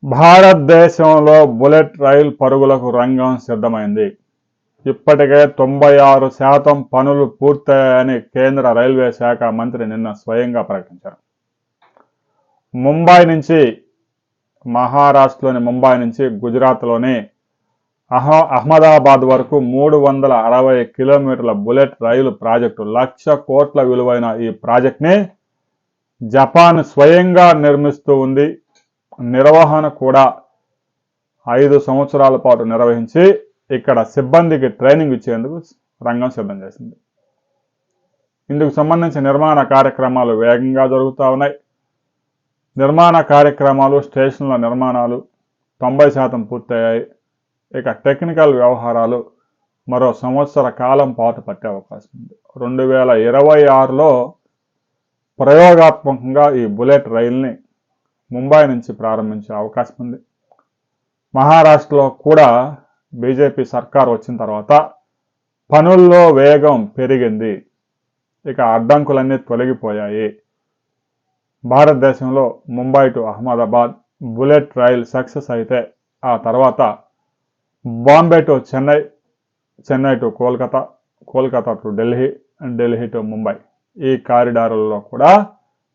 భారతదేశంలో బుల్లెట్ రైలు పరుగులకు రంగం సిద్ధమైంది. ఇప్పటికే 96% పనులు పూర్తయ్యాయని కేంద్ర రైల్వే శాఖ మంత్రి నిన్న స్వయంగా ప్రకటించారు. మహారాష్ట్రలోని ముంబై నుంచి గుజరాత్లోని అహ్మదాబాద్ వరకు 360 కిలోమీటర్ల బుల్లెట్ రైలు ప్రాజెక్టు 1,00,000 కోట్ల విలువైన ఈ ప్రాజెక్ట్ని జపాన్ స్వయంగా నిర్మిస్తూ ఉంది. నిర్వహణ కూడా 5 సంవత్సరాల పాటు నిర్వహించి ఇక్కడ సిబ్బందికి ట్రైనింగ్ ఇచ్చేందుకు రంగం సిద్ధం చేసింది. ఇందుకు సంబంధించి నిర్మాణ కార్యక్రమాలు వేగంగా జరుగుతూ ఉన్నాయి. నిర్మాణ కార్యక్రమాలు, స్టేషన్ల నిర్మాణాలు 90% పూర్తయ్యాయి. ఇక టెక్నికల్ వ్యవహారాలు మరో సంవత్సర కాలం పాటు పట్టే అవకాశం ఉంది. 2026లో ప్రయోగాత్మకంగా ఈ బుల్లెట్ రైల్ని ముంబై నుంచి ప్రారంభించే అవకాశం ఉంది. మహారాష్ట్రలో కూడా బీజేపీ సర్కార్ వచ్చిన తర్వాత పనుల్లో వేగం పెరిగింది. ఇక అడ్డంకులన్నీ తొలగిపోయాయి. భారతదేశంలో Mumbai to Ahmedabad bullet rail success అయితే ఆ తర్వాత Bombay to Chennai, Chennai to Kolkata, Kolkata to Delhi, Delhi to Mumbai ఈ కారిడార్లలో కూడా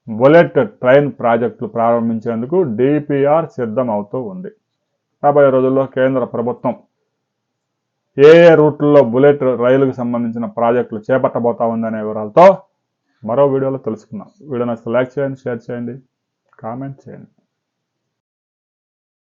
బుల్లెట్ ట్రైన్ ప్రాజెక్టులు ప్రారంభించేందుకు డిపిఆర్ సిద్ధం అవుతూ ఉంది. రాబోయే రోజుల్లో కేంద్ర ప్రభుత్వం ఏ రూట్లలో బుల్లెట్ రైలుకు సంబంధించిన ప్రాజెక్టులు చేపట్టబోతా ఉందనే వివరాలతో మరో వీడియోలో తెలుసుకుందాం. వీడియో నచ్చితే లైక్ చేయండి, షేర్ చేయండి, కామెంట్ చేయండి.